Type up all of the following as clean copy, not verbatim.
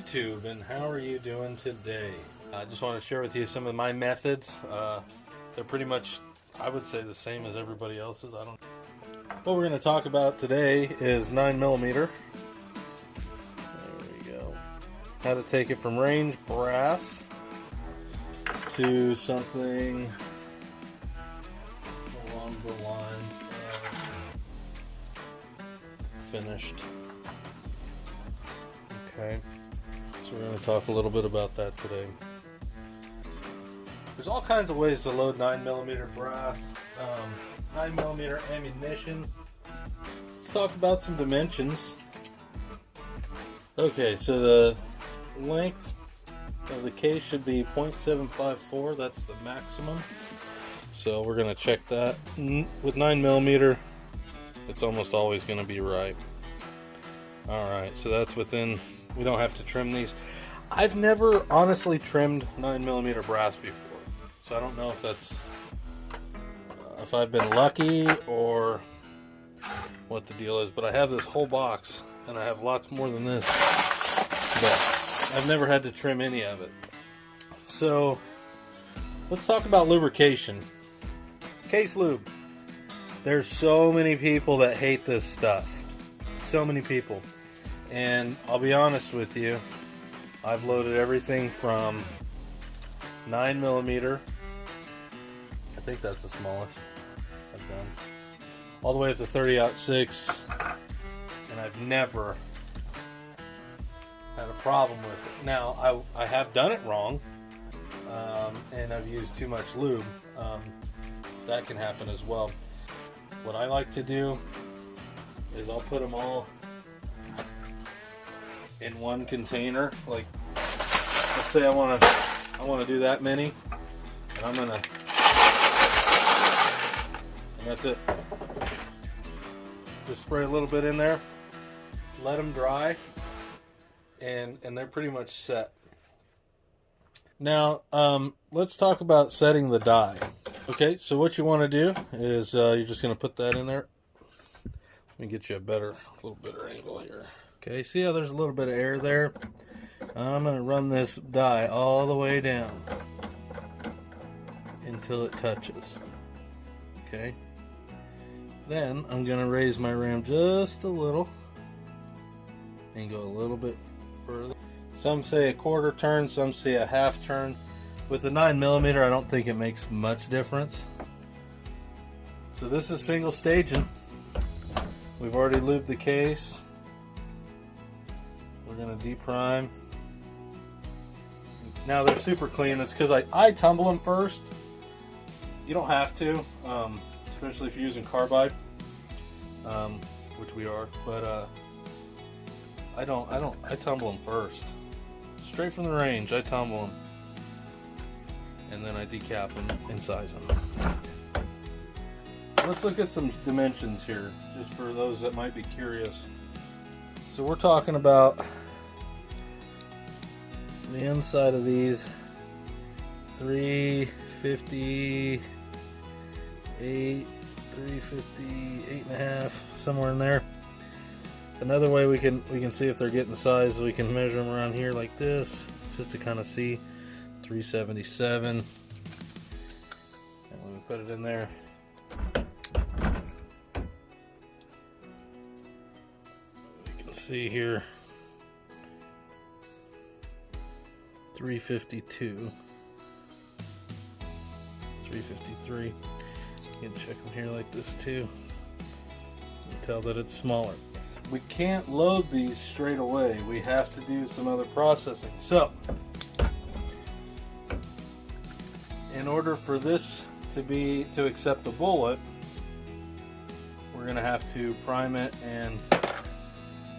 YouTube, and how are you doing today? I just want to share with you some of my methods. They're pretty much, I would say, the same as everybody else's. What we're going to talk about today is 9mm. There we go. How to take it from range brass to something along the lines of finished. Okay, so we're going to talk a little bit about that today. There's all kinds of ways to load 9mm brass, 9mm ammunition. Let's talk about some dimensions. Okay, so the length of the case should be .754. That's the maximum. So we're going to check that. With 9mm, it's almost always going to be right. Alright, so that's within. We don't have to trim these. I've never honestly trimmed 9mm brass before, so I don't know if that's if I've been lucky or what the deal is, but I have this whole box and I have lots more than this, but I've never had to trim any of it. So let's talk about lubrication. Case lube. There's so many people that hate this stuff. So many people. And I'll be honest with you, I've loaded everything from 9mm, I think that's the smallest I've done, all the way up to 30-06, and I've never had a problem with it. Now, I have done it wrong, and I've used too much lube. That can happen as well. What I like to do is I'll put them all in one container. Like, let's say I want to do that many, and I'm gonna, and that's it. Just spray a little bit in there, let them dry, and they're pretty much set. Now, let's talk about setting the dye. Okay, so what you want to do is you're just gonna put that in there. Let me get you a little better angle here. Okay, see how there's a little bit of air there? I'm going to run this dye all the way down until it touches. Okay? Then I'm going to raise my ram just a little and go a little bit further. Some say a quarter turn, some say a half turn. With the 9mm, I don't think it makes much difference. So this is single staging. We've already lubed the case. We're going to deprime. Now they're super clean. That's because I tumble them first. You don't have to, especially if you're using carbide, which we are. But I tumble them first. Straight from the range, I tumble them, and then I decap them and size them. Let's look at some dimensions here, just for those that might be curious. So we're talking about the inside of these 350, 8.5, somewhere in there. Another way we can see if they're getting size, we can measure them around here like this, just to kind of see. 377, and when we put it in there, we can see here 352, 353. You can check them here like this too. You can tell that it's smaller. We can't load these straight away. We have to do some other processing. So, in order for this to accept the bullet, we're going to have to prime it and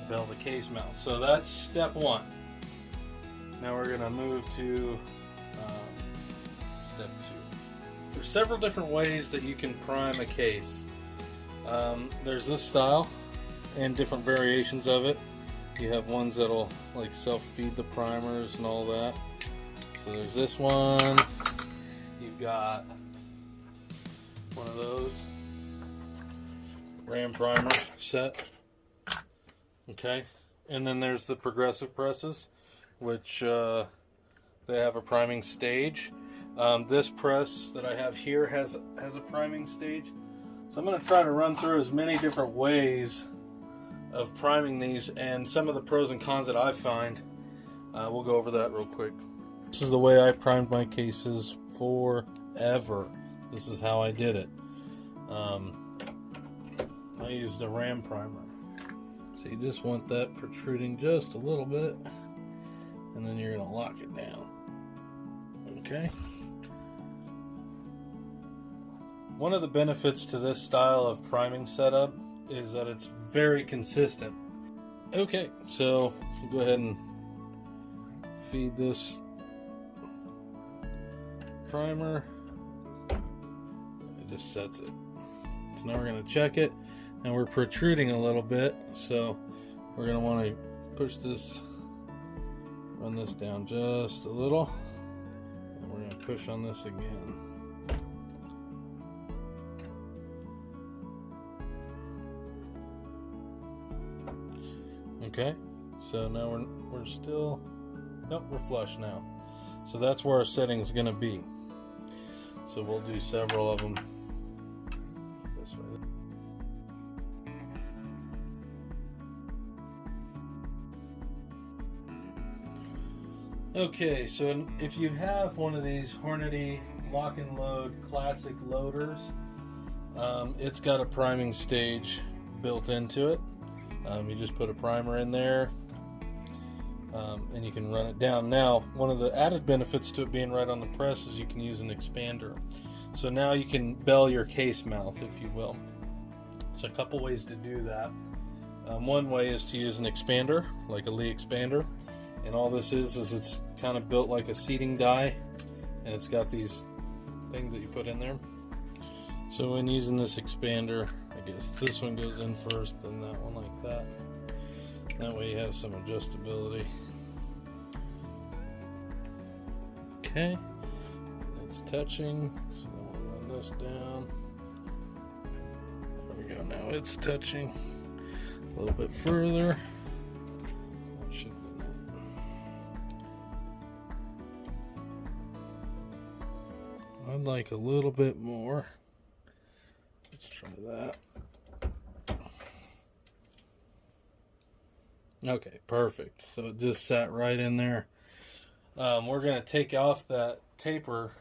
bell the case mouth. So that's step one. Now we're going to move to step two. There's several different ways that you can prime a case. There's this style and different variations of it. You have ones that'll like self-feed the primers and all that. So there's this one. You've got one of those ram primer set. Okay, and then there's the progressive presses. which they have a priming stage. This press that I have here has a priming stage. So I'm going to try to run through as many different ways of priming these and some of the pros and cons that I find. We'll go over that real quick. This is the way I primed my cases forever. This is how I did it. I used a ram primer. So you just want that protruding just a little bit, and then you're going to lock it down. Okay. One of the benefits to this style of priming setup is that it's very consistent. Okay, so we'll go ahead and feed this primer. It just sets it. So now we're going to check it, and we're protruding a little bit, so we're going to want to push this, run this down just a little, and we're going to push on this again. Okay, so now we're still, nope, we're flush now. So that's where our setting is going to be. So we'll do several of them this way. Okay, so if you have one of these Hornady lock and load classic loaders, it's got a priming stage built into it. You just put a primer in there, and you can run it down. Now, one of the added benefits to it being right on the press is you can use an expander. So now you can bell your case mouth, if you will. There's a couple ways to do that. One way is to use an expander, like a Lee expander. And all this is it's kind of built like a seating die, and it's got these things that you put in there. So when using this expander, I guess this one goes in first, then that one like that. That way you have some adjustability. Okay, it's touching, so then we'll run this down. There we go, now it's touching a little bit further. That should be it. I'd like a little bit more. Let's try that. Okay, perfect. So it just sat right in there. We're going to take off that taper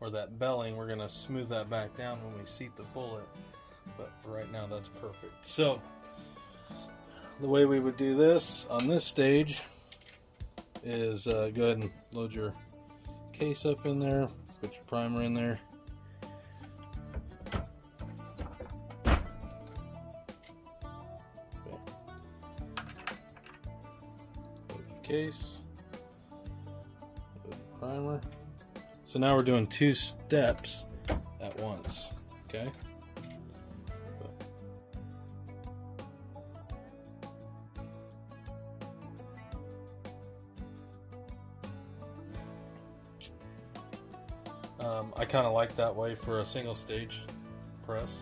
or that belling. We're going to smooth that back down when we seat the bullet. But for right now, that's perfect. So the way we would do this on this stage is go ahead and load your case up in there. Put your primer in there. Case, primer. So now we're doing two steps at once. Okay. I kind of like that way for a single stage press.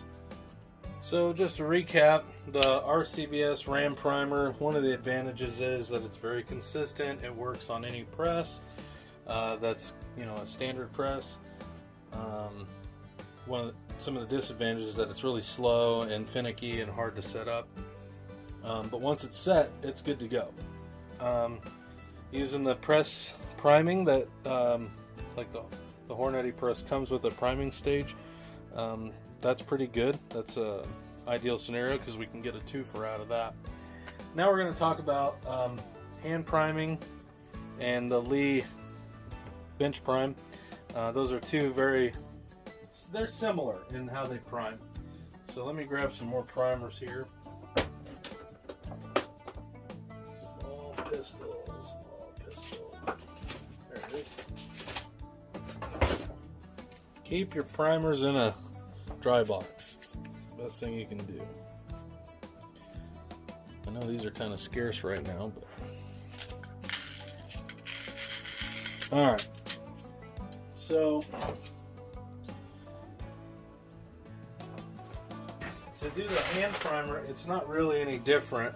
So just to recap, the RCBS Ram Primer, one of the advantages is that it's very consistent. It works on any press that's, a standard press. Some of the disadvantages is that it's really slow and finicky and hard to set up. But once it's set, it's good to go. Using the press priming that, like the Hornady press comes with a priming stage, that's pretty good. That's a ideal scenario because we can get a twofer out of that. Now we're going to talk about hand priming and the Lee bench prime. Those are two they're similar in how they prime. So let me grab some more primers here. Small pistol. There it is. Keep your primers in a dry box. It's the best thing you can do. I know these are kind of scarce right now, but alright. So to do the hand primer, it's not really any different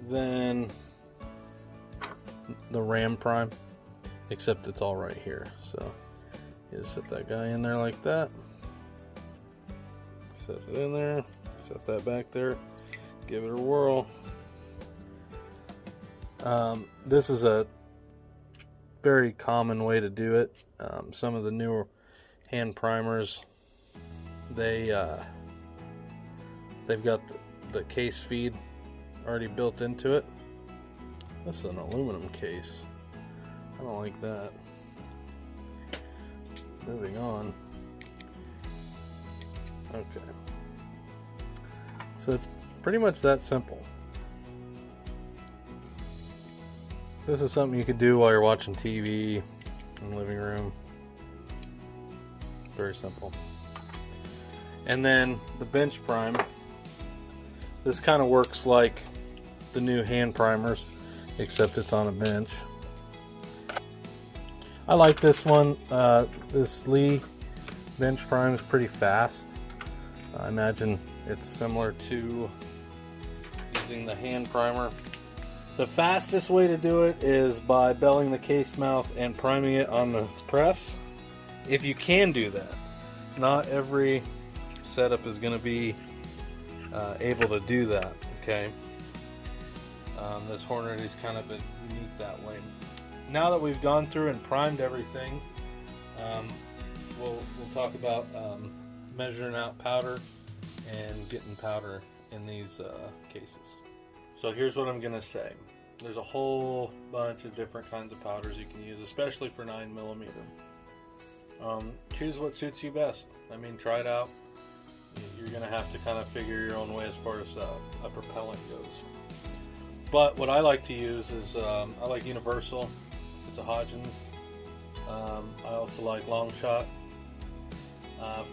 than the Ram Prime, except it's all right here. So you just set that guy in there like that. Set it in there. Set that back there. Give it a whirl. This is a very common way to do it. Some of the newer hand primers, they've got the case feed already built into it. This is an aluminum case. I don't like that. Moving on. Okay. So it's pretty much that simple. This is something you could do while you're watching TV in the living room. Very simple. And then the bench prime. This kind of works like the new hand primers, except it's on a bench. I like this one. This Lee bench prime is pretty fast. I imagine it's similar to using the hand primer. The fastest way to do it is by belling the case mouth and priming it on the press. If you can do that. Not every setup is going to be able to do that, okay? This Hornet is kind of unique that way. Now that we've gone through and primed everything, we'll talk about measuring out powder and getting powder in these cases. So here's what I'm going to say. There's a whole bunch of different kinds of powders you can use, especially for 9mm. Choose what suits you best. I mean, try it out. You're going to have to kind of figure your own way as far as a propellant goes. But what I like to use is, I like Universal. It's a Hodgins. I also like Long Shot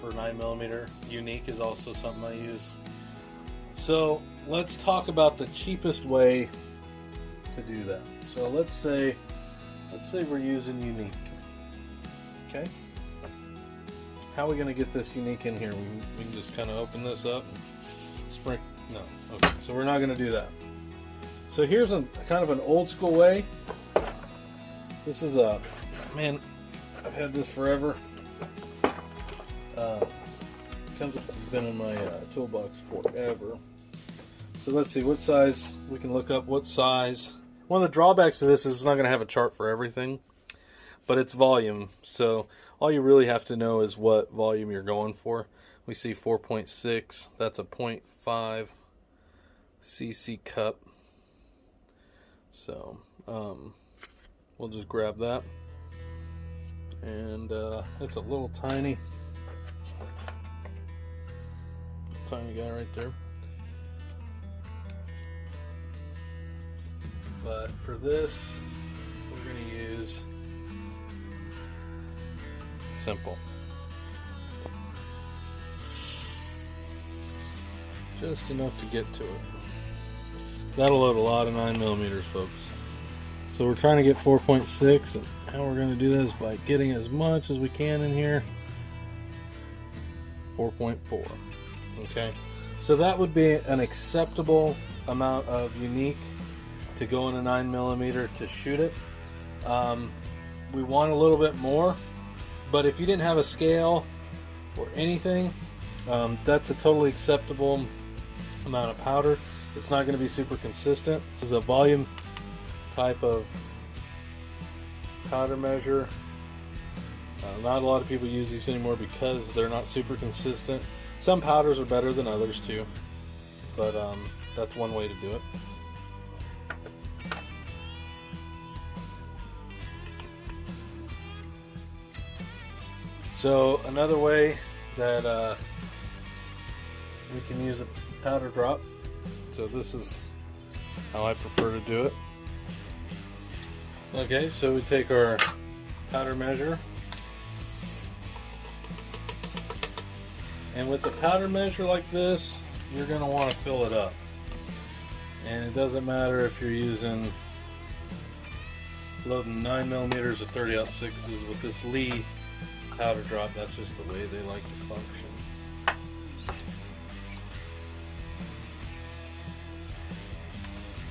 for 9mm. Unique is also something I use. So let's talk about the cheapest way to do that. So let's say we're using Unique. Okay. How are we going to get this Unique in here? We can just kind of open this up and sprinkle. No. Okay. So we're not going to do that. So here's a kind of an old school way. This is man, I've had this forever. It's been in my toolbox forever. So let's see what size. We can look up what size. One of the drawbacks to this is it's not going to have a chart for everything, but it's volume. So all you really have to know is what volume you're going for. We see 4.6. That's a 0.5 cc cup. So we'll just grab that, and it's a little tiny guy right there. But for this, we're going to use simple. Just enough to get to it. That'll load a lot of 9mm, folks. So we're trying to get 4.6, and how we're going to do this by getting as much as we can in here. 4.4. Okay, so that would be an acceptable amount of Unique to go in a 9mm to shoot it. We want a little bit more, but if you didn't have a scale or anything, that's a totally acceptable amount of powder. It's not going to be super consistent. This is a volume type of powder measure. Not a lot of people use these anymore because they're not super consistent. Some powders are better than others too, but that's one way to do it. So another way that we can use a powder drop. So this is how I prefer to do it. Okay, so we take our powder measure, and with the powder measure like this, you're going to want to fill it up. And it doesn't matter if you're using loading 9mm or 30-06s with this Lee powder drop. That's just the way they like to function.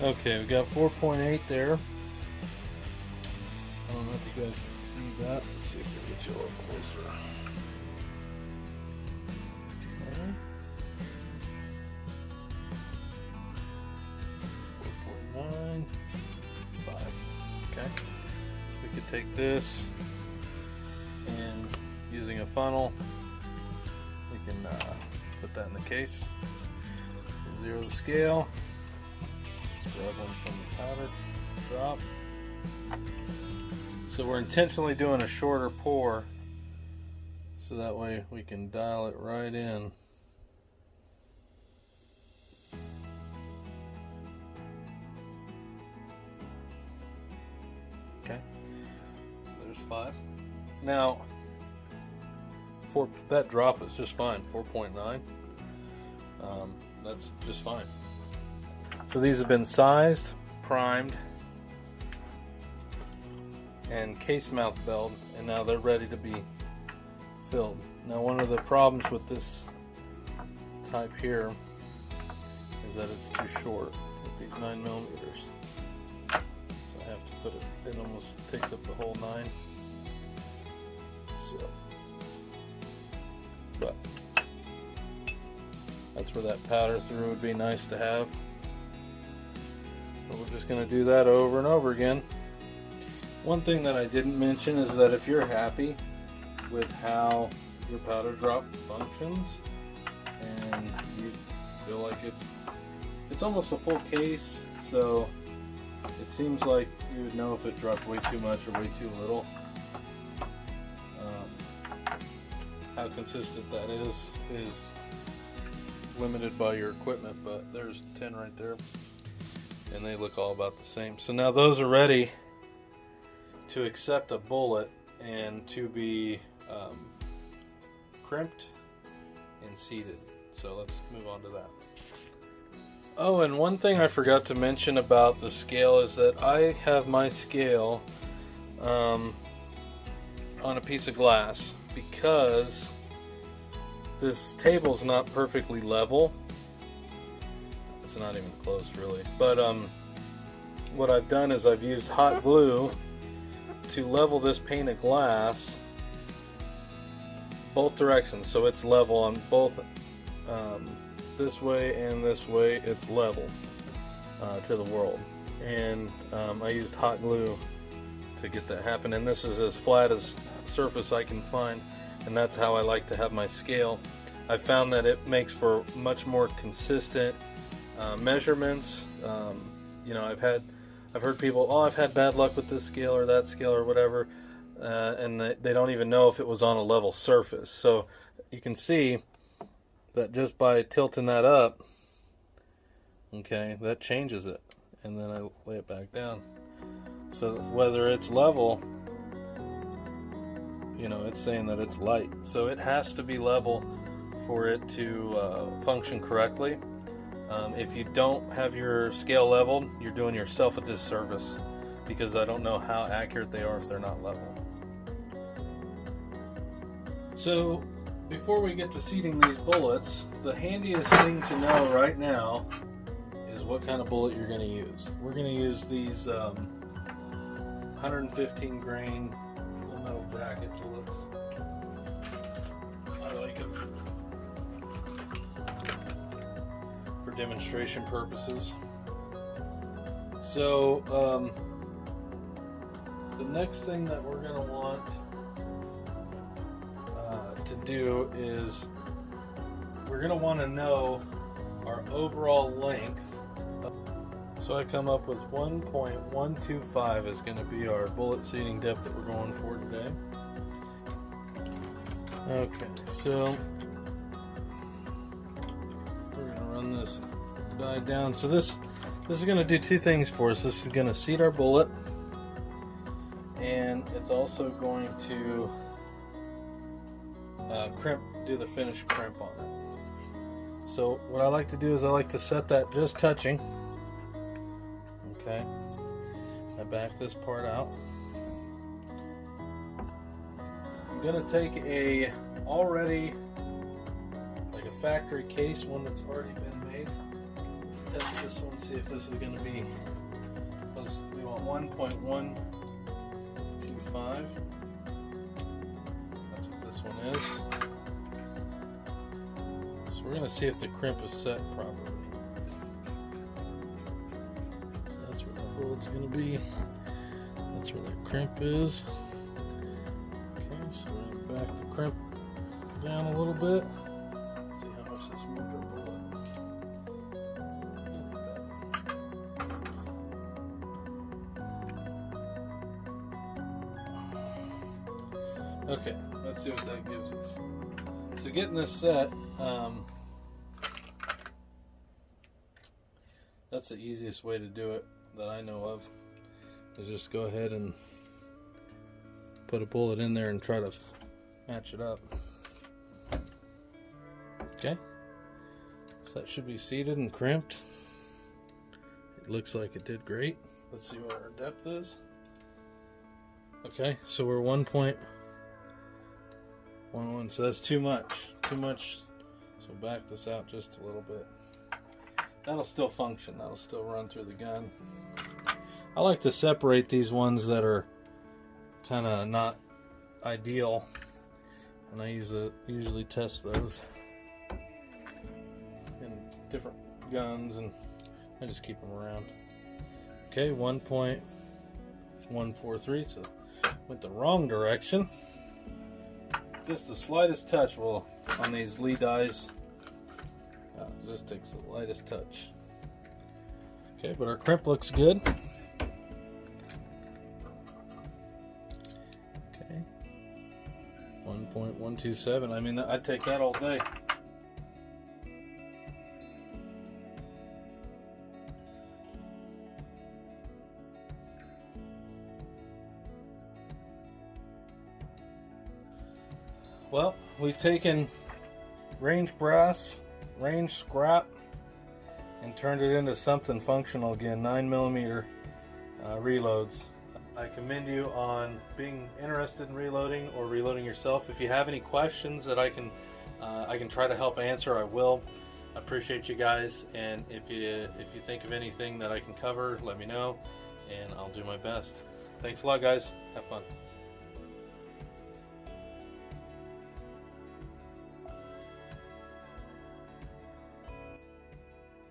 Okay, we got 4.8 there. I don't know if you guys can see that. Let's see if we get you a little closer. Okay. 4.95. Okay. We could take this and using a funnel, we can put that in the case. Zero the scale. Grab one from the powder drop. So we're intentionally doing a shorter pour so that way we can dial it right in. Okay, so there's 5. Now, for that drop is just fine, 4.9. That's just fine. So these have been sized, primed, and case mouth belled, and now they're ready to be filled. Now, one of the problems with this type here is that it's too short with these 9 millimeters. So I have to put it almost takes up the whole 9. So, but that's where that powder through would be nice to have. But we're just going to do that over and over again. One thing that I didn't mention is that if you're happy with how your powder drop functions and you feel like it's almost a full case, so it seems like you would know if it dropped way too much or way too little. How consistent that is limited by your equipment, but there's 10 right there and they look all about the same. So now those are ready to accept a bullet and to be crimped and seated. So let's move on to that. Oh, and one thing I forgot to mention about the scale is that I have my scale on a piece of glass because this table's not perfectly level. It's not even close really, but what I've done is I've used hot glue to level this pane of glass both directions, so it's level on both this way and this way. It's level to the world, and I used hot glue to get that happen, and this is as flat as surface I can find, and that's how I like to have my scale. I found that it makes for much more consistent measurements. You know, I've heard people, oh, I've had bad luck with this scale or that scale or whatever, and they don't even know if it was on a level surface. So you can see that just by tilting that up, okay, that changes it, and then I lay it back down. So whether it's level, you know, it's saying that it's light. So it has to be level for it to function correctly. If you don't have your scale leveled, you're doing yourself a disservice, because I don't know how accurate they are if they're not level. So before we get to seating these bullets, the handiest thing to know right now is what kind of bullet you're going to use. We're going to use these 115 grain full metal bracket bullets. I like them for demonstration purposes. So the next thing that we're going to want to do is we're going to want to know our overall length. So I come up with 1.125 is going to be our bullet seating depth that we're going for today. Okay, so we're going to run this die down. So this is going to do two things for us. This is going to seat our bullet, and it's also going to do the finish crimp on it. So what I like to do is I like to set that just touching. Okay, I back this part out. I'm gonna take a factory case, one that's already been made. Let's test this one, see if this is gonna be close. We want 1.125 1.5. That's what this one is. So we're going to see if the crimp is set properly. So that's where that bullet's going to be. That's where that crimp is. Okay, so we're going to back the crimp down a little bit. See how much this moved our bullet. Okay, let's see what that gives us. So getting this set, that's the easiest way to do it that I know of, is just go ahead and put a bullet in there and try to match it up. Okay, so that should be seated and crimped. It looks like it did great. Let's see what our depth is. Okay, so we're 1.11, so that's too much. So back this out just a little bit. That'll still function, that'll still run through the gun. I like to separate these ones that are kind of not ideal, and I usually test those in different guns, and I just keep them around. Okay, 1.143, so went the wrong direction. Just the slightest touch will, on these Lee dies, just takes the lightest touch. Okay, but our crimp looks good. Okay, 1.127, I mean, I'd take that all day. Well, we've taken range brass, range scrap, and turned it into something functional again. 9mm reloads. I commend you on being interested in reloading or reloading yourself. If you have any questions that I can try to help answer, I will. I appreciate you guys, and if you think of anything that I can cover, let me know, and I'll do my best. Thanks a lot, guys. Have fun.